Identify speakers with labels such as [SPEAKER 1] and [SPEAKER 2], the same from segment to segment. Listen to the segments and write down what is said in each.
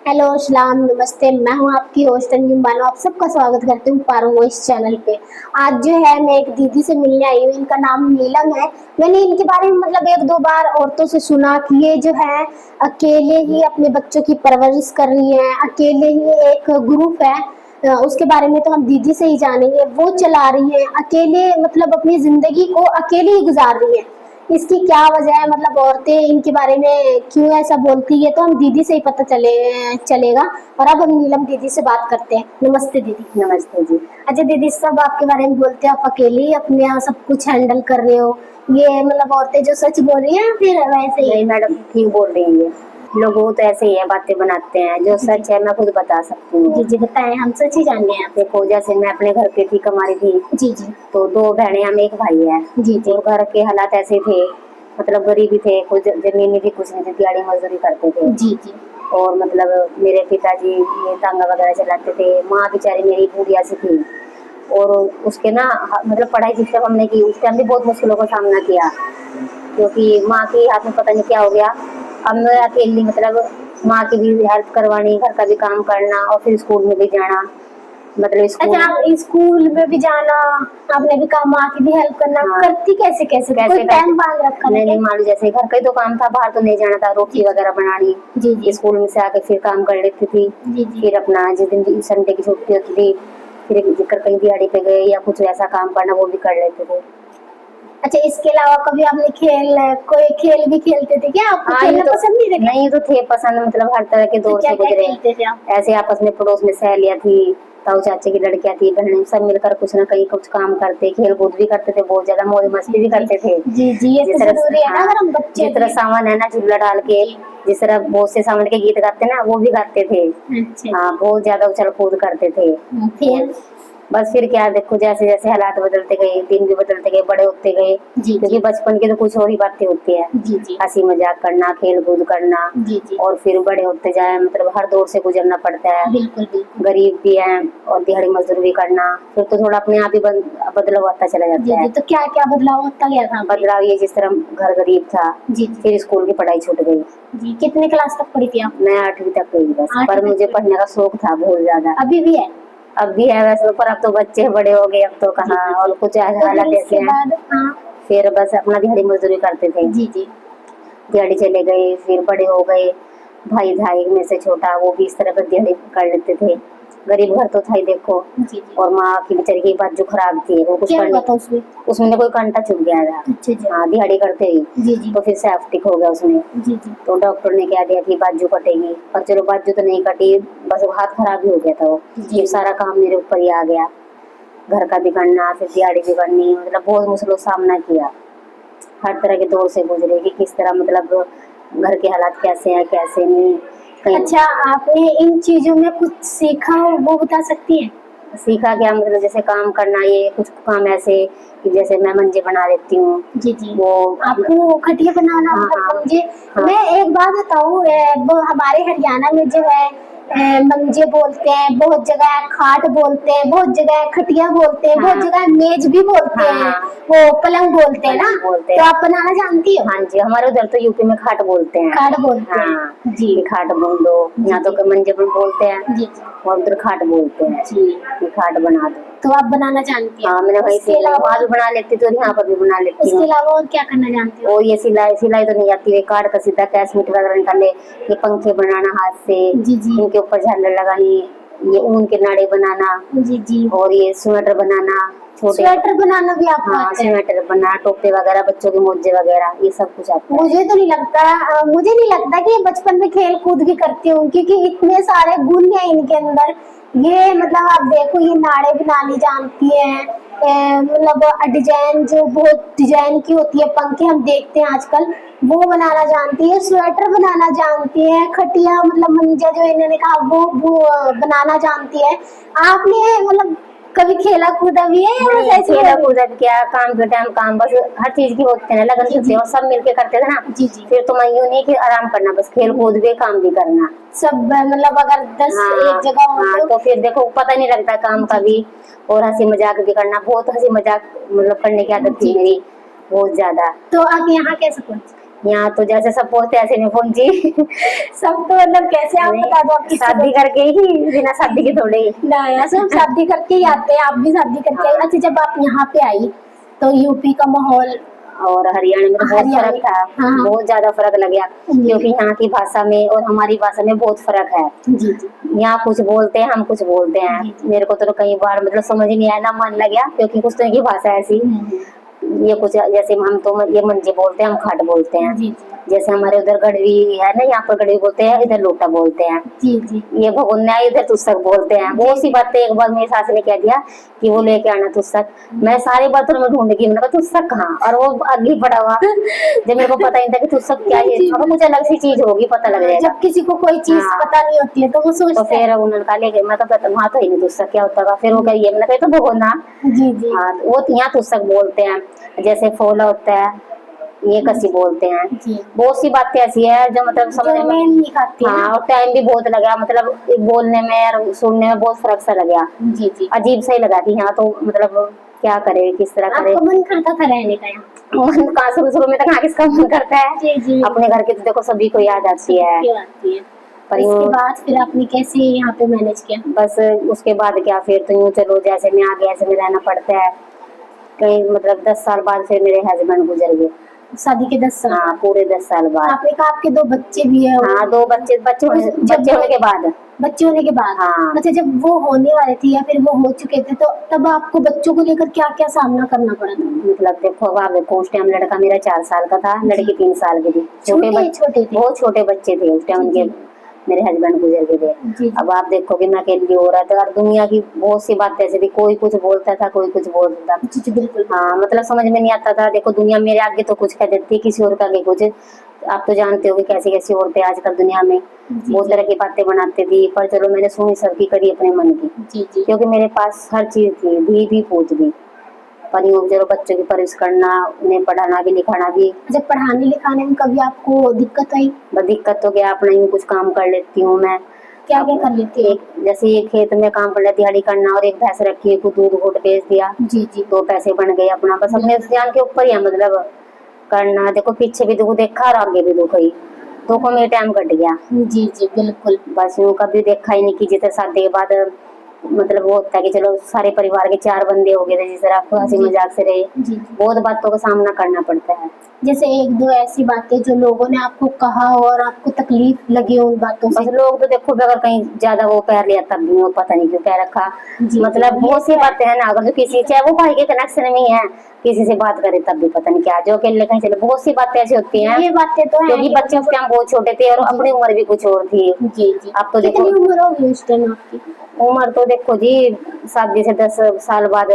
[SPEAKER 1] Hello सलाम नमस्ते। मैं हूं आपकी होस्ट अंजुम बानो। आप सबका स्वागत करती हूं पारो वॉइस चैनल पे। आज जो है मैं एक दीदी से मिलने आई हूं। इनका नाम नीलम है। मैंने इनके बारे में मतलब एक दो बार औरतों से सुना कि ये जो है अकेले ही अपने बच्चों की परवरिश कर रही है, अकेले ही एक ग्रुप है उसके बारे में तो हम दीदी से ही जानेंगे। वो चला रही है अकेले, मतलब अपनी जिंदगी को अकेले ही गुजार रही है। इसकी क्या वजह है, मतलब औरतें इनके बारे में क्यों ऐसा बोलती है, तो हम दीदी से ही पता चलेगा। और अब हम नीलम दीदी से बात करते हैं। नमस्ते दीदी।
[SPEAKER 2] नमस्ते जी।
[SPEAKER 1] अच्छा दीदी, सब आपके बारे में बोलते हैं आप अकेले ही अपने यहाँ सब कुछ हैंडल कर रहे हो, ये मतलब औरतें जो सच बोल रही हैं फिर वैसे ही?
[SPEAKER 2] नहीं मैडम, ठीक बोल रही हैं। ये लोग तो ऐसे ही है, बातें बनाते हैं। जो
[SPEAKER 1] जी
[SPEAKER 2] सच है मैं खुद बता सकती
[SPEAKER 1] जी
[SPEAKER 2] हूँ।
[SPEAKER 1] जी बताएं, हम सच ही जानने हैं आपसे।
[SPEAKER 2] देखो, जैसे मैं अपने घर पे थी, कमारी थी,
[SPEAKER 1] जी जी
[SPEAKER 2] तो दो बहनें, हम एक भाई है।
[SPEAKER 1] जी जी
[SPEAKER 2] और घर के हालात ऐसे थे, मतलब गरीबी थे, कुछ जमीन नहीं थी, कुछ नहीं थी, दिहाड़ी मजदूरी करते थे।
[SPEAKER 1] जी जी
[SPEAKER 2] और मतलब मेरे पिताजी ये तांगा वगैरह चलाते थे। माँ बेचारी मेरी बुढ़िया सी थी। और उसके ना मतलब पढ़ाई जिस टाइम हमने की, उस टाइम भी बहुत मुश्किलों का सामना किया, क्योंकि माँ के हाथ में पता नहीं क्या हो गया। अब मैं अकेली, मतलब माँ की भी हेल्प करवानी, घर का भी काम करना, और फिर स्कूल में भी जाना, मतलब स्कूल।
[SPEAKER 1] अच्छा, आप स्कूल में भी जाना, आपने भी काम, माँ की भी हेल्प करना,
[SPEAKER 2] हाँ,
[SPEAKER 1] करती कैसे कैसे
[SPEAKER 2] कैसे
[SPEAKER 1] कोई
[SPEAKER 2] करते?
[SPEAKER 1] टाइम बांध रखा था
[SPEAKER 2] नहीं
[SPEAKER 1] क्या?
[SPEAKER 2] नहीं, मान लो जैसे घर का ही तो काम था, बाहर तो नहीं जाना था, रोटी
[SPEAKER 1] जी
[SPEAKER 2] वगैरह बनानी।
[SPEAKER 1] जी जी
[SPEAKER 2] स्कूल में से आके फिर काम कर लेती थी।
[SPEAKER 1] जी जी।
[SPEAKER 2] फिर अपना जिस दिन भी संडे की छुट्टी होती थी, फिर जिक्र कहीं दिहाड़ी पे गए या कुछ ऐसा काम करना, वो भी कर लेते थे।
[SPEAKER 1] अच्छा, इसके अलावा कभी आपने कोई खेल भी खेलते थे क्या? आपको
[SPEAKER 2] हाँ, ये
[SPEAKER 1] खेलना
[SPEAKER 2] तो
[SPEAKER 1] पसंद नहीं था क्या?
[SPEAKER 2] नहीं तो थे पसंद, मतलब हर तरह के
[SPEAKER 1] तो
[SPEAKER 2] दौर
[SPEAKER 1] क्या
[SPEAKER 2] से
[SPEAKER 1] क्या
[SPEAKER 2] गुजरे।
[SPEAKER 1] खेलते थे आप?
[SPEAKER 2] ऐसे आपस में पड़ोस में सहेलियां थी, ताऊ चाचे की लड़कियां थी, बहनें, सब मिलकर कुछ ना कहीं कुछ काम करते, खेल कूद भी करते थे, बहुत ज्यादा मौज मस्ती भी
[SPEAKER 1] जी
[SPEAKER 2] करते थे।
[SPEAKER 1] जी जी, ये
[SPEAKER 2] जिस
[SPEAKER 1] तो
[SPEAKER 2] तरह,
[SPEAKER 1] जरूरी है ना,
[SPEAKER 2] हाँ,
[SPEAKER 1] अगर हम बच्चे
[SPEAKER 2] जिस तरह
[SPEAKER 1] थे।
[SPEAKER 2] सावन है ना, झूला डाल के,
[SPEAKER 1] जी।
[SPEAKER 2] जिस तरह बहुत से सावन के गीत गाते ना, वो भी गाते थे।
[SPEAKER 1] अच्छा
[SPEAKER 2] हाँ,
[SPEAKER 1] जी।
[SPEAKER 2] बहुत ज्यादा उछल कूद करते थे। और
[SPEAKER 1] फिर?
[SPEAKER 2] बस फिर क्या, देखो जैसे जैसे हालात बदलते गए, दिन भी बदलते गए, बड़े होते गए,
[SPEAKER 1] जी
[SPEAKER 2] क्योंकि
[SPEAKER 1] जी
[SPEAKER 2] बचपन की तो कुछ और ही बातें होती है।
[SPEAKER 1] जी जी
[SPEAKER 2] हंसी मजाक करना, खेल कूद करना।
[SPEAKER 1] जी जी।
[SPEAKER 2] और फिर बड़े होते जाए, मतलब हर दौर से गुजरना पड़ता है।
[SPEAKER 1] बिल्कुल बिल्कुल।
[SPEAKER 2] गरीब भी है और दिहाड़ी मजदूरी भी करना, फिर तो थोड़ा अपने आप ही बदलाव आता चला
[SPEAKER 1] जी
[SPEAKER 2] जाता
[SPEAKER 1] जी,
[SPEAKER 2] है।
[SPEAKER 1] तो क्या क्या बदलाव होता गया था आपने?
[SPEAKER 2] बदलाव ये, जिस तरह घर गरीब था,
[SPEAKER 1] जी जी
[SPEAKER 2] फिर स्कूल की पढ़ाई छूट गई।
[SPEAKER 1] जी। कितने क्लास तक पढ़ी थी आप?
[SPEAKER 2] मैं 8वीं तक गई बस,
[SPEAKER 1] आठवीं
[SPEAKER 2] पर
[SPEAKER 1] तक
[SPEAKER 2] मुझे
[SPEAKER 1] पढ़ी?
[SPEAKER 2] पढ़ने का शौक था बहुत ज्यादा।
[SPEAKER 1] अभी भी है?
[SPEAKER 2] अब भी है वैसे, पर अब तो बच्चे बड़े हो गए, अब तो
[SPEAKER 1] जी
[SPEAKER 2] कहाँ,
[SPEAKER 1] जी जी।
[SPEAKER 2] और कुछ
[SPEAKER 1] तो फिर
[SPEAKER 2] हालात ऐसे
[SPEAKER 1] इसके
[SPEAKER 2] हैं।
[SPEAKER 1] बाद? हाँ।
[SPEAKER 2] फिर बस अपना दिहाड़ी मजदूरी करते थे।
[SPEAKER 1] जी जी
[SPEAKER 2] दिहाड़ी चले गए, फिर बड़े हो गए। भाई था एक में से छोटा, वो भी इस तरह का दिहाड़ी कर लेते थे। गरीब घर तो था ही, देखो।
[SPEAKER 1] जी जी।
[SPEAKER 2] और माँ की बेचारी की बात जो खराब थी, वो कुछ
[SPEAKER 1] क्या
[SPEAKER 2] करने,
[SPEAKER 1] हुआ था उसमें?
[SPEAKER 2] उसमें ना कोई कांटा चुभ गया था।
[SPEAKER 1] अच्छा जी।
[SPEAKER 2] हाँ, दिहाड़ी करते ही।
[SPEAKER 1] जी जी
[SPEAKER 2] तो फिर सेप्टिक हो गया उसमें।
[SPEAKER 1] जी जी
[SPEAKER 2] तो डॉक्टर ने कह दिया कि बाजू कटेगी, पर चलो बाजू तो नहीं कटी, बस वो हाथ खराब ही हो गया था वो।
[SPEAKER 1] जी
[SPEAKER 2] ये सारा काम मेरे ऊपर ही आ गया, घर का भी करना, फिर दिहाड़ी भी करनी, मतलब बहुत मुश्किलों का सामना किया। हर तरह के दौर से गुजरे कि किस तरह, मतलब घर के हालात कैसे हैं, कैसे नहीं। कहीं
[SPEAKER 1] अच्छा, आपने इन चीजों में कुछ सीखा हो वो बता सकती हैं?
[SPEAKER 2] सीखा क्या, मतलब जैसे काम करना, ये कुछ काम ऐसे कि जैसे मैं मंजे बना लेती हूँ।
[SPEAKER 1] जी जी।
[SPEAKER 2] वो
[SPEAKER 1] आपको खटिया बनाना,
[SPEAKER 2] हाँ
[SPEAKER 1] मतलब
[SPEAKER 2] हाँ
[SPEAKER 1] मंजे?
[SPEAKER 2] हाँ
[SPEAKER 1] मैं एक बात बताऊँ, वो हमारे हरियाणा में जो है मंजे बोलते हैं, बहुत जगह खाट बोलते हैं, बहुत जगह खटिया बोलते हैं, बहुत
[SPEAKER 2] हाँ
[SPEAKER 1] जगह मेज भी बोलते
[SPEAKER 2] हाँ
[SPEAKER 1] हैं,
[SPEAKER 2] हाँ,
[SPEAKER 1] वो पलंग बोलते हैं ना।
[SPEAKER 2] पलंग बोलते
[SPEAKER 1] तो
[SPEAKER 2] हैं।
[SPEAKER 1] आप बनाना जानती हो?
[SPEAKER 2] हाँ जी, हमारे उधर तो यूपी में खाट बोलते हैं।
[SPEAKER 1] खाट बोलते
[SPEAKER 2] हाँ,
[SPEAKER 1] हैं जी
[SPEAKER 2] कि खाट बोल दो।
[SPEAKER 1] जी
[SPEAKER 2] यहाँ तो
[SPEAKER 1] जी
[SPEAKER 2] मंजे पर बोलते हैं,
[SPEAKER 1] जी
[SPEAKER 2] और उधर खाट बोलते हैं
[SPEAKER 1] जी।
[SPEAKER 2] कि खाट बना दो।
[SPEAKER 1] तो आप बनाना जानती हैं?
[SPEAKER 2] हाँ, मैंने वही
[SPEAKER 1] उसके
[SPEAKER 2] सीख लिया,
[SPEAKER 1] अलावा?
[SPEAKER 2] वहाँ भी बना लेती थी और यहाँ पर भी बना लेती
[SPEAKER 1] उसके
[SPEAKER 2] हूँ।
[SPEAKER 1] अलावा और क्या करना जानती हो?
[SPEAKER 2] और ये सिलाई सिलाई तो नहीं आती है, कार्ड का सीधा कैशमिट वगैरह निकाले, ये पंखे बनाना हाथ से,
[SPEAKER 1] जी जी
[SPEAKER 2] इनके ऊपर झालर लगानी, ये ऊन के नाड़े बनाना,
[SPEAKER 1] जी जी।
[SPEAKER 2] और ये स्वेटर बनाना, छोटे।
[SPEAKER 1] स्वेटर बनाना भी आपको
[SPEAKER 2] हाँ,
[SPEAKER 1] आता है?
[SPEAKER 2] स्वेटर बना, टोपे वगैरह, बच्चों के मोजे वगैरह, ये सब कुछ आता है।
[SPEAKER 1] मुझे तो नहीं लगता, मुझे नहीं लगता कि ये बचपन में खेल कूद भी करती हूँ, क्योंकि इतने सारे गुण हैं इनके अंदर। ये मतलब आप देखो, ये नाड़े बनानी जानती है, मतलब डिजाइन जो बहुत डिजाइन की होती है, पंखे हम देखते हैं आजकल, वो बनाना जानती है, स्वेटर बनाना जानती है, खटिया मतलब मंजा जो इन्होंने कहा वो बनाना जानती है। आपने मतलब कभी खेला कूदा भी है या बस
[SPEAKER 2] नहीं,
[SPEAKER 1] ऐसे ही
[SPEAKER 2] खेला
[SPEAKER 1] बोल रही
[SPEAKER 2] कूदा क्या, काम के टाइम काम, बस हर चीज की होते हैं ना लगन,
[SPEAKER 1] जी
[SPEAKER 2] करते
[SPEAKER 1] जी
[SPEAKER 2] हो सब मिलके करते थे ना।
[SPEAKER 1] जी जी।
[SPEAKER 2] फिर तो मैं यूं नहीं कि आराम करना, बस खेल कूद भी, काम भी करना।
[SPEAKER 1] सब मतलब अगर 10
[SPEAKER 2] हाँ
[SPEAKER 1] एक जगह हो
[SPEAKER 2] हाँ,
[SPEAKER 1] तो?
[SPEAKER 2] तो फिर देखो पता नहीं लगता काम का
[SPEAKER 1] जी
[SPEAKER 2] भी। और हंसी मजाक भी करना, बहुत हंसी मजाक मतलब करने की आदत थी
[SPEAKER 1] जी
[SPEAKER 2] मेरी, बहुत ज्यादा।
[SPEAKER 1] तो आप यहाँ कैसे पहुंचे?
[SPEAKER 2] यहाँ तो जैसे सब पहुंचते ऐसे नहीं पहुंची।
[SPEAKER 1] सब तो मतलब कैसे आप बता दो आपकी
[SPEAKER 2] शादी करके ही, बिना शादी के थोड़े ही।
[SPEAKER 1] ना यार, सब शादी करके ही आते हैं, आप भी शादी करके आई। अच्छा, जब आप यहाँ पे आई तो यूपी का माहौल
[SPEAKER 2] और हरियाणा में तो बहुत
[SPEAKER 1] हरियाणा,
[SPEAKER 2] फर्क था।
[SPEAKER 1] हाँ।
[SPEAKER 2] बहुत ज्यादा फर्क लग गया, क्योंकि यहाँ की भाषा में और हमारी भाषा में बहुत फर्क है।
[SPEAKER 1] जी जी
[SPEAKER 2] यहाँ कुछ बोलते हैं, हम कुछ बोलते हैं।
[SPEAKER 1] जी।
[SPEAKER 2] मेरे को तो कई बार मतलब समझ ही नहीं आया, ना मन लग गया, क्योंकि कुछ तरह की भाषा ऐसी। ये कुछ जैसे हम तो ये मंजे बोलते हैं, हम खाट बोलते हैं।
[SPEAKER 1] जी
[SPEAKER 2] जैसे हमारे उधर गढ़वी है ना, यहाँ पर गढ़वी बोलते हैं, इधर लोटा बोलते हैं।
[SPEAKER 1] जी जी
[SPEAKER 2] ये भगोन्या इधर तुस्सक बोलते हैं। बहुत सी बातें एक बार मेरी सास ने कह दिया कि वो लेके आना तुस्सक। मैं सारी बातों में ढूंढ गई, मैंने कहा तुस्सक कहाँ, और वो आगे पड़ा हुआ। जब मेरे को पता नहीं था कि तुस्सक क्या है, तो कुछ अलग सी चीज होगी, पता लग जाएगा।
[SPEAKER 1] जब किसी को कोई चीज
[SPEAKER 2] हाँ।
[SPEAKER 1] पता नहीं होती है तो वो
[SPEAKER 2] तो
[SPEAKER 1] सोचते
[SPEAKER 2] फिर उन्होंने कहा लेके, मैं तो वहां तो ही नहीं तुस्सक क्या होता था। फिर वो कहिए, मैंने कहा तो भगोना।
[SPEAKER 1] जी जी
[SPEAKER 2] हाँ, वो यहाँ तुस्सक बोलते हैं। जैसे फोला होता है, ये कसी बोलते हैं।
[SPEAKER 1] जी।
[SPEAKER 2] बहुत सी बातें ऐसी है जो मतलब समझ
[SPEAKER 1] जो
[SPEAKER 2] में
[SPEAKER 1] मैं नहीं खाती है
[SPEAKER 2] हाँ,
[SPEAKER 1] ना।
[SPEAKER 2] और टाइम भी बहुत लगा, मतलब बोलने में और सुनने में बहुत फर्क सा लगा।
[SPEAKER 1] जी जी।
[SPEAKER 2] अजीब सा ही लगा कि यहाँ तो मतलब क्या करे, किस तरह करे।
[SPEAKER 1] आपको मन करता था रहने का यहाँ?
[SPEAKER 2] मन कहाँ, शुरू शुरू में तो कहाँ किसका मन करता है।
[SPEAKER 1] जी जी।
[SPEAKER 2] अपने घर की तो देखो सभी को याद आती है।
[SPEAKER 1] क्यों आती है?
[SPEAKER 2] पर
[SPEAKER 1] इसके
[SPEAKER 2] यूं
[SPEAKER 1] बाद फिर आपने कैसे यहाँ पे मैनेज किया?
[SPEAKER 2] बस उसके बाद क्या, फिर तो यूं चलो जैसे मैं आ गया ऐसे में रहना पड़ता है। कहीं मतलब 10 साल बाद फिर मेरे हस्बैंड गुजर गए।
[SPEAKER 1] शादी के 10 साल?
[SPEAKER 2] हाँ, पूरे 10 साल बाद।
[SPEAKER 1] आपने कहा आपके 2 बच्चे भी है?
[SPEAKER 2] हाँ, 2 बच्चे, बच्चे होने के बाद।
[SPEAKER 1] बच्चे होने के बाद?
[SPEAKER 2] हाँ।
[SPEAKER 1] अच्छा, जब वो होने वाले थे या फिर वो हो चुके थे तो तब आपको बच्चों को लेकर क्या क्या सामना करना पड़ा था?
[SPEAKER 2] मतलब देखो, अब आप देखो, उस टाइम लड़का मेरा 4 साल का था, लड़की 3 साल की थी।
[SPEAKER 1] छोटे
[SPEAKER 2] छोटे
[SPEAKER 1] थे?
[SPEAKER 2] बहुत छोटे बच्चे थे उस टाइम
[SPEAKER 1] जी,
[SPEAKER 2] उनके,
[SPEAKER 1] जी।
[SPEAKER 2] मेरे हस्बैंड गुजर गए थे।
[SPEAKER 1] जी।
[SPEAKER 2] अब आप देखो कि मैं अकेली औरत, और दुनिया की बहुत सी बातें ऐसी थी, कोई कुछ बोलता था, कोई कुछ बोलता था।
[SPEAKER 1] जी जी बिल्कुल।
[SPEAKER 2] हाँ, मतलब समझ में नहीं आता था। देखो, दुनिया मेरे आगे तो कुछ कह देती, किसी और के आगे कुछ। आप तो जानते हो कि कैसी कैसी औरतें आजकल दुनिया में बहुत तरह की बातें बनाती थी। पर चलो, मैंने सुनी सबकी, करी अपने मन की।
[SPEAKER 1] जी जी।
[SPEAKER 2] क्योंकि मेरे पास हर चीज थी, धी भी पूछ भी। पर यूं चलो, बच्चों की परवरिश करना, उन्हें पढ़ाना भी लिखाना भी।
[SPEAKER 1] जब पढ़ाने लिखाने में कभी आपको दिक्कत आई?
[SPEAKER 2] दिक्कत तो क्या, अपना यूं कुछ काम कर लेती हूँ मैं।
[SPEAKER 1] क्या क्या कर लेती हो?
[SPEAKER 2] जैसे ये खेत में काम कर लेती, दिहाड़ी करना, और एक भैंस रखी है, दूध घूट बेच दिया,
[SPEAKER 1] जी जी।
[SPEAKER 2] 2 पैसे बन गए अपना। बस अपने ध्यान के ऊपर ही है, मतलब करना। देखो, पीछे भी दुख देखा और आगे भी दुख ही, दुखों में टाइम कट गया।
[SPEAKER 1] जी जी बिल्कुल।
[SPEAKER 2] बस यूं कभी देखा ही नहीं कि जितना शादी के बाद मतलब वो होता है कि चलो सारे परिवार के 4 बंदे हो गए थे, जिस तरह हंसी मजाक से रहे।
[SPEAKER 1] जी।
[SPEAKER 2] बहुत बातों का सामना करना पड़ता है।
[SPEAKER 1] जैसे 1-2 ऐसी बातें जो लोगों ने आपको कहा और आपको तकलीफ लगी हो उन बातों से?
[SPEAKER 2] बस लोग तो देखो, अगर कहीं ज्यादा वो पैर लिया तब भी वो पता नहीं क्यों पैर रखा।
[SPEAKER 1] जी,
[SPEAKER 2] मतलब
[SPEAKER 1] जी,
[SPEAKER 2] बहुत सी
[SPEAKER 1] ये तो है।
[SPEAKER 2] बातें हैं ना, अगर जो किसी, चाहे वो भाई के कनेक्शन में ही है, किसी से बात करे तब भी पता नहीं क्या, जो अकेले कहीं चले। बहुत सी बातें ऐसी होती हैं,
[SPEAKER 1] ये बातें तो हैं
[SPEAKER 2] क्योंकि
[SPEAKER 1] कि
[SPEAKER 2] बच्चे उस टाइम बहुत छोटे थे और अपनी उम्र भी कुछ और थी।
[SPEAKER 1] जी जी।
[SPEAKER 2] अब तो
[SPEAKER 1] कितनी
[SPEAKER 2] देखो,
[SPEAKER 1] उम्र होगी उस टाइम आपकी?
[SPEAKER 2] उम्र तो देखो जी, शादी से 10 साल बाद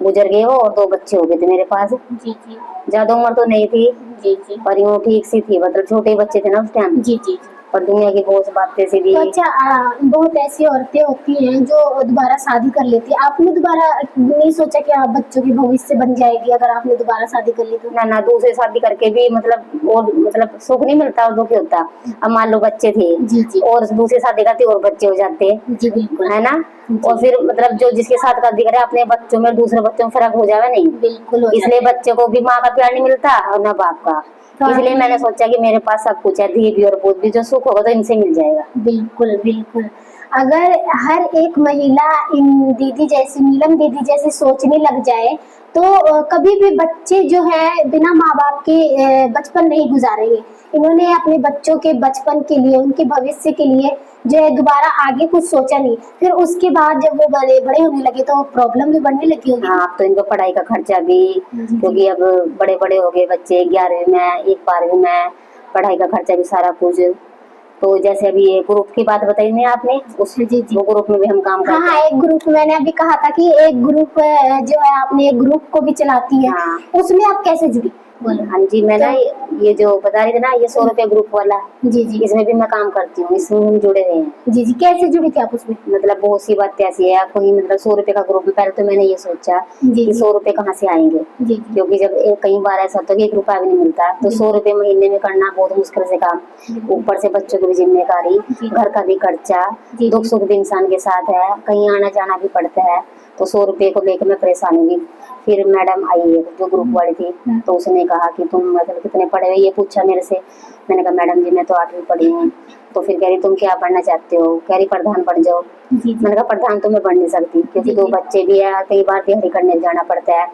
[SPEAKER 2] गुजर गए वो, और 2 बच्चे हो गए थे मेरे पास।
[SPEAKER 1] जी जी।
[SPEAKER 2] ज्यादा उम्र तो नहीं थी,
[SPEAKER 1] जी जी।
[SPEAKER 2] पर यूं ठीक सी थी, मतलब छोटे बच्चे थे ना उस टाइम।
[SPEAKER 1] जी जी।
[SPEAKER 2] पर दुनिया की बहुत बातें सी थी।
[SPEAKER 1] तो अच्छा, बहुत ऐसी औरतें होती हैं जो दोबारा शादी कर लेती है। आपने दोबारा नहीं सोचा कि आप बच्चों की भविष्य बन जाएगी अगर आपने दोबारा शादी कर ली तो?
[SPEAKER 2] ना ना, दूसरी शादी करके भी मतलब, और मतलब सुख नहीं मिलता और दुख होता। अब मान लो बच्चे थे,
[SPEAKER 1] जी जी।
[SPEAKER 2] और दूसरी शादी करती और बच्चे हो जाते,
[SPEAKER 1] जी बिल्कुल।
[SPEAKER 2] है ना।
[SPEAKER 1] जी।
[SPEAKER 2] और फिर मतलब जो जिसके साथ शादी करे, अपने बच्चों में दूसरे बच्चों में फर्क हो जावे नहीं।
[SPEAKER 1] बिल्कुल हो
[SPEAKER 2] इसलिए
[SPEAKER 1] जाता है।
[SPEAKER 2] बच्चे को भी माँ का प्यार नहीं मिलता और ना बाप का।
[SPEAKER 1] तो
[SPEAKER 2] इसलिए मैंने सोचा कि मेरे पास सब कुछ है, धी भी और पूत भी, जो सुख होगा तो इनसे मिल जाएगा।
[SPEAKER 1] बिल्कुल बिल्कुल। अगर हर एक महिला इन दीदी जैसी, नीलम दीदी जैसी सोचने लग जाए तो कभी भी बच्चे जो है बिना माँ बाप के बचपन नहीं गुजारेंगे। इन्होंने अपने बच्चों के बचपन के लिए, उनके भविष्य के लिए जो है दोबारा आगे कुछ सोचा नहीं। फिर उसके बाद जब वो बड़े बड़े होने लगे तो प्रॉब्लम भी बढ़ने लगी होगी।
[SPEAKER 2] हाँ, अब तो इनको पढ़ाई का खर्चा भी, क्योंकि अब बड़े बड़े हो गए बच्चे, 11वीं में, एक 12वीं में, पढ़ाई का खर्चा भी सारा कुछ। तो जैसे अभी ये ग्रुप की बात बताई नहीं आपने, उस
[SPEAKER 1] जी जी।
[SPEAKER 2] वो ग्रुप में भी हम काम करते
[SPEAKER 1] हाँ,
[SPEAKER 2] हैं।
[SPEAKER 1] एक ग्रुप मैंने अभी कहा था कि एक ग्रुप जो है, आपने एक ग्रुप को भी चलाती है।
[SPEAKER 2] हाँ।
[SPEAKER 1] उसमें आप कैसे जुड़ी? बोलो।
[SPEAKER 2] हाँ जी, मैं ना ये जो बता रही थी ना, ये 100 रुपया ग्रुप वाला,
[SPEAKER 1] जी जी।
[SPEAKER 2] इसमें भी मैं काम करती हूँ, इसमें हम जुड़े हुए हैं।
[SPEAKER 1] जी जी। कैसे जुड़ी थी आप उसमें?
[SPEAKER 2] मतलब बहुत सी बातें ऐसी है, कोई मतलब 100 रुपए का ग्रुप में, पहले तो मैंने ये सोचा
[SPEAKER 1] जी
[SPEAKER 2] कि
[SPEAKER 1] जी।
[SPEAKER 2] 100 रुपए कहाँ से आएंगे,
[SPEAKER 1] जी जी।
[SPEAKER 2] क्योंकि जब कई बार ऐसा होता है कि 1 रुपया भी नहीं मिलता, तो 100 रुपए महीने में करना बहुत मुश्किल से काम। ऊपर से बच्चों की भी जिम्मेदारी,
[SPEAKER 1] जी।
[SPEAKER 2] घर का भी खर्चा,
[SPEAKER 1] जी।
[SPEAKER 2] दुख सुख भी इंसान के साथ है, कहीं आना जाना भी पड़ता है। तो 100 रुपए को लेकर मैं परेशान हुई। फिर मैडम आई है जो ग्रुप वाली थी, तो उसने कहा कि तुम मतलब कितने पढ़े हो, ये पूछा मेरे से। मैंने कहा मैडम जी मैं तो 8वीं पढ़ी हूँ। तो फिर कह रही तुम क्या पढ़ना चाहते हो? कह रही प्रधान बन जाओ।
[SPEAKER 1] जी जी
[SPEAKER 2] मैंने कहा प्रधान तो मैं बन नहीं सकती, क्योंकि
[SPEAKER 1] जी,
[SPEAKER 2] 2
[SPEAKER 1] जी।
[SPEAKER 2] बच्चे भी है, कई बार दिहाड़ी करने जाना पड़ता है।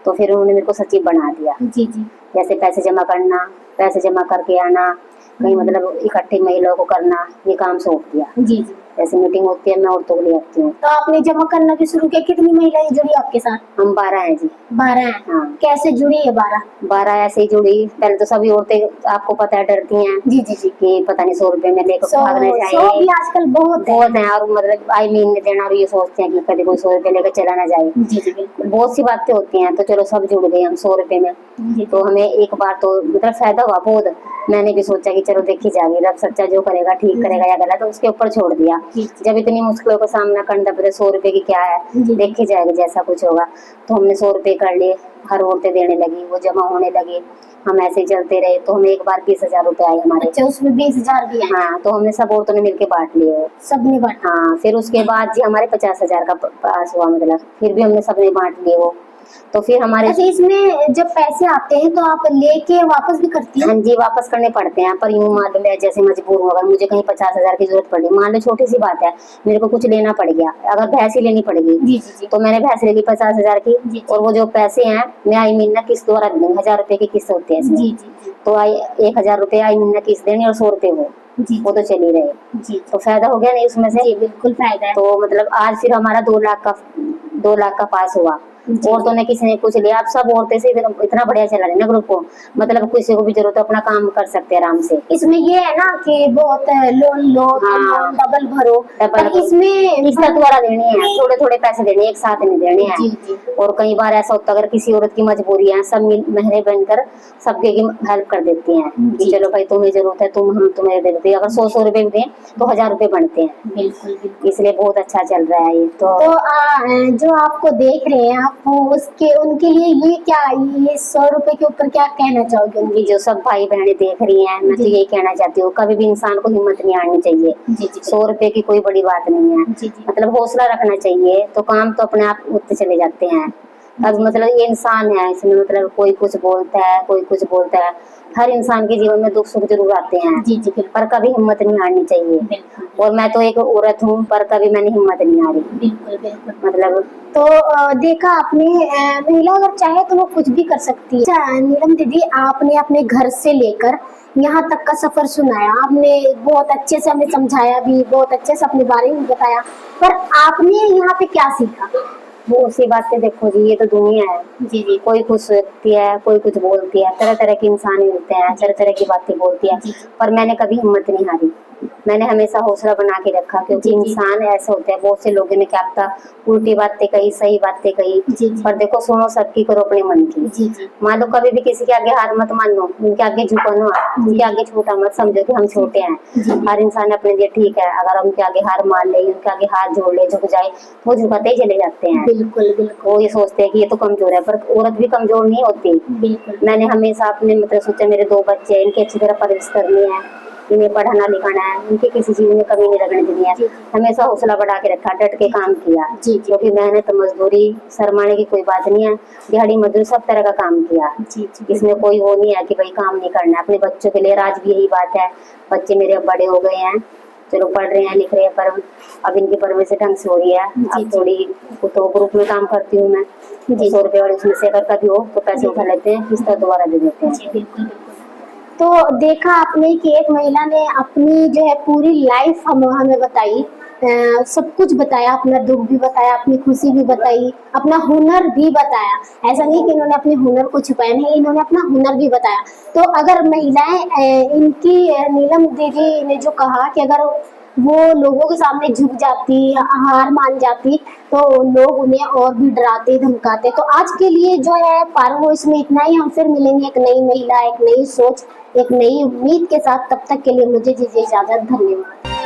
[SPEAKER 2] तो फिर उन्होंने मेरे को सचिव बना दिया।
[SPEAKER 1] जी जी
[SPEAKER 2] जैसे पैसे जमा करना, पैसे जमा करके आना, कहीं मतलब इकट्ठे महिलाओं को करना, ये काम सौंप दिया।
[SPEAKER 1] जी जी।
[SPEAKER 2] जैसे मीटिंग होती है मैं औरतों को ले आती हूँ।
[SPEAKER 1] तो आपने जमा करना भी शुरू किया, कितनी महिलाएं जुड़ी आपके साथ?
[SPEAKER 2] हम 12 हैं जी।
[SPEAKER 1] 12 हैं।
[SPEAKER 2] हाँ।
[SPEAKER 1] कैसे जुड़ी है 12?
[SPEAKER 2] 12 ऐसे ही जुड़ी। पहले तो सभी औरतें आपको पता है डरती हैं
[SPEAKER 1] जी जी जी।
[SPEAKER 2] कि पता नहीं 100 रुपए में लेकर
[SPEAKER 1] सौ
[SPEAKER 2] भागने
[SPEAKER 1] सौ भी
[SPEAKER 2] जाए।
[SPEAKER 1] आजकल बहुत है।
[SPEAKER 2] बहुत है, और मतलब आई महीने देना, और ये सोचते हैं कि कभी कोई 100 रुपए लेकर चला ना जाए।
[SPEAKER 1] जी जी बिल्कुल।
[SPEAKER 2] बहुत सी बातें होती हैं। तो चलो सब जुड़ गए हम 100 रुपए में।
[SPEAKER 1] जी
[SPEAKER 2] तो हमें एक बार तो मतलब फायदा हुआ बहुत। मैंने भी सोचा कि चलो देखी जाएगी, रब सच्चा जो करेगा ठीक करेगा या गलत, तो उसके ऊपर छोड़ दिया।
[SPEAKER 1] जी।
[SPEAKER 2] जब इतनी मुश्किलों का सामना करना पड़े, 100 रुपए की क्या है,
[SPEAKER 1] जी।
[SPEAKER 2] देखी जाएगी जैसा कुछ होगा। तो हमने 100 रुपए कर लिए, हर औरतें देने लगी, वो जमा होने लगे। हम ऐसे ही चलते रहे, तो हमें एक बार 20,000 रुपए आए हमारे।
[SPEAKER 1] अच्छा, उसमें 20,000 भी है?
[SPEAKER 2] हाँ, तो हमने सब औरतों ने मिलके बांट लिए वो।
[SPEAKER 1] सबने बांटा?
[SPEAKER 2] हाँ, फिर उसके बाद जी हमारे 50,000 का पास हुआ, मतलब फिर भी हमने सबने बांट लिए वो। तो फिर हमारे
[SPEAKER 1] अच्छा, इसमें जब पैसे आते हैं तो आप लेके वापस भी करती हैं?
[SPEAKER 2] हाँ जी, वापस करने पड़ते हैं। पर यूं मान लो मैं जैसे मजबूर हूँ, अगर मुझे कहीं 50,000 की जरूरत पड़ी, मान लो छोटी सी बात है, मेरे को कुछ लेना पड़ गया, अगर भैंस ही लेनी पड़ेगी,
[SPEAKER 1] जी जी जी।
[SPEAKER 2] तो मैंने भैंस ले ली 50,000 की।
[SPEAKER 1] जी, जी।
[SPEAKER 2] और वो जो पैसे हैं मैं आई महीना किस्त द्वारा दूंगी, 1,000 रुपए की किस्त होती है इसमें।
[SPEAKER 1] जी जी जी।
[SPEAKER 2] तो आई 1,000 रुपए आई महीना किस्त देनी, और 100 रुपए
[SPEAKER 1] जी
[SPEAKER 2] वो तो चल ही रहे।
[SPEAKER 1] जी
[SPEAKER 2] तो फायदा हो गया नहीं उसमें से?
[SPEAKER 1] जी बिल्कुल फायदा है।
[SPEAKER 2] तो मतलब आज फिर हमारा 2 लाख का पास हुआ।
[SPEAKER 1] जी।
[SPEAKER 2] औरतों ने किसी ने कुछ लिया, अब सब औरतें से इतना बढ़िया चला रही ना ग्रुप को, मतलब किसी को भी जरूरत है अपना काम कर सकते हैं आराम से।
[SPEAKER 1] इसमें ये है ना कि बहुत लोन लो तो
[SPEAKER 2] हाँ।
[SPEAKER 1] लोन डबल भरो,
[SPEAKER 2] डबल
[SPEAKER 1] पर
[SPEAKER 2] भरो।
[SPEAKER 1] इसमें
[SPEAKER 2] किस्त द्वारा देनी है, थोड़े थोड़े पैसे देने, एक साथ नहीं देने हैं।
[SPEAKER 1] जी जी
[SPEAKER 2] और कई बार ऐसा होता है, अगर किसी औरत की मजबूरी है, सब महरे बनकर सबके की हेल्प कर देती हैं कि
[SPEAKER 1] जी।
[SPEAKER 2] चलो भाई तुम्हें जरूरत है, हम तुम्हें दे देते हैं। अगर 100 रुपए भी दें तो 1,000 रुपए बनते हैं।
[SPEAKER 1] बिल्कुल बिल्कुल।
[SPEAKER 2] इसलिए बहुत अच्छा चल रहा है ये तो।
[SPEAKER 1] जो आपको देख रहे हैं आप, उसके उनके लिए ये क्या, ये 100 रुपए के ऊपर क्या कहना चाहोगे
[SPEAKER 2] उनकी जो सब भाई बहनें देख रही हैं, मैं तो
[SPEAKER 1] जी।
[SPEAKER 2] यही कहना चाहती हूँ, कभी भी इंसान को हिम्मत नहीं हारनी चाहिए।
[SPEAKER 1] जी जी
[SPEAKER 2] 100 रुपए की कोई बड़ी बात नहीं है।
[SPEAKER 1] जी जी
[SPEAKER 2] मतलब हौसला रखना चाहिए, तो काम तो अपने आप उठते चले जाते हैं। अब मतलब ये इंसान है, इसमें मतलब कोई कुछ बोलता है, कोई कुछ बोलता है। हर इंसान के जीवन में दुख सुख जरूर आते हैं,
[SPEAKER 1] जी जी बिल्कुल
[SPEAKER 2] पर कभी हिम्मत नहीं हारनी चाहिए।
[SPEAKER 1] बिल्कुल
[SPEAKER 2] और मैं तो एक औरत हूँ, पर कभी मैंने हिम्मत नहीं हारी।
[SPEAKER 1] बिल्कुल बिल्कुल।
[SPEAKER 2] मतलब
[SPEAKER 1] तो देखा आपने, महिला अगर चाहे तो वो कुछ भी कर सकती है। अच्छा नीलम दीदी, आपने अपने घर से लेकर यहाँ तक का सफर सुनाया, आपने बहुत अच्छे से हमें समझाया भी, बहुत अच्छे से अपने बारे में बताया, पर आपने यहाँ पे क्या सीखा?
[SPEAKER 2] वो उसी बातें, देखो जी ये तो दुनिया है।
[SPEAKER 1] जी जी
[SPEAKER 2] कोई कुछ सोचती है, कोई कुछ बोलती है, तरह तरह के इंसान मिलते हैं, तरह तरह की बातें बोलती है।
[SPEAKER 1] जी।
[SPEAKER 2] पर मैंने कभी हिम्मत नहीं हारी, मैंने हमेशा हौसला बना के रखा, क्योंकि
[SPEAKER 1] जी, जी।
[SPEAKER 2] इंसान ऐसा होता है, बहुत से लोगों ने क्या पता उल्टी बातें कही, सही बातें कही,
[SPEAKER 1] जी, जी।
[SPEAKER 2] पर देखो सुनो सबकी, करो अपने मन की।
[SPEAKER 1] जी जी
[SPEAKER 2] मान लो कभी भी किसी के आगे हार मत मानो, उनके आगे झुको ना, उनके आगे छोटा मत समझो कि हम छोटे हैं।
[SPEAKER 1] जी।
[SPEAKER 2] हर इंसान अपने लिए ठीक है, अगर हम उनके आगे हार मान ले, उनके आगे हाथ जोड़ ले, झुक जाए, वो झुकाते ही चले जाते हैं।
[SPEAKER 1] बिल्कुल बिल्कुल
[SPEAKER 2] वो ये सोचते हैं कि ये तो कमजोर है, पर औरत भी कमजोर नहीं होती।
[SPEAKER 1] बिल्कुल।
[SPEAKER 2] मैंने हमेशा अपने मतलब सोचा, मेरे 2 बच्चे हैं, इनकी अच्छी तरह परवरिश करनी है, इन्हें पढ़ाना लिखाना है, उनकी किसी चीज में कमी नहीं लगने देनी है।
[SPEAKER 1] जी।
[SPEAKER 2] हमेशा हौसला बढ़ा के रखा, डट के काम किया।
[SPEAKER 1] जी, जी।
[SPEAKER 2] क्योंकि मेहनत मजदूरी शर्माने की कोई बात नहीं है, दिहाड़ी मजदूरी सब तरह का काम किया।
[SPEAKER 1] जी जी
[SPEAKER 2] इसमें कोई वो नहीं है कि भाई काम नहीं करना है। अपने बच्चों के लिए आज भी यही बात है, बच्चे मेरे अब बड़े हो गए हैं, चलो पढ़ रहे हैं लिख रहे हैं, पर अब इनकी परवरिश ढंग से हो रही है।
[SPEAKER 1] जी,
[SPEAKER 2] अब
[SPEAKER 1] जी।
[SPEAKER 2] थोड़ी तो ग्रुप में काम करती हूँ मैं,
[SPEAKER 1] जी।
[SPEAKER 2] 100 रुपए वाली, उसमें से अगर कभी हो तो पैसे उठा लेते हैं, किस्त दोबारा दे देते हैं।
[SPEAKER 1] जी बिल्कुल बिल्कुल। तो देखा आपने कि एक महिला ने अपनी जो है पूरी लाइफ हमें बताई, सब कुछ बताया, अपना दुख भी बताया, अपनी खुशी भी बताई, अपना हुनर भी बताया। ऐसा नहीं कि इन्होंने अपने हुनर को छुपाया, नहीं, इन्होंने अपना हुनर भी बताया। तो अगर महिलाएं नीलम दीदी ने जो कहा कि अगर वो लोगों के सामने झुक जाती, हार मान जाती, तो लोग उन्हें और भी डराते धमकाते। तो आज के लिए जो है पारो इसमें इतना ही। हम फिर मिलेंगे एक नई महिला, एक नई सोच, एक नई उम्मीद के साथ। तब तक के लिए मुझे दीजिए इजाजत। धन्यवाद।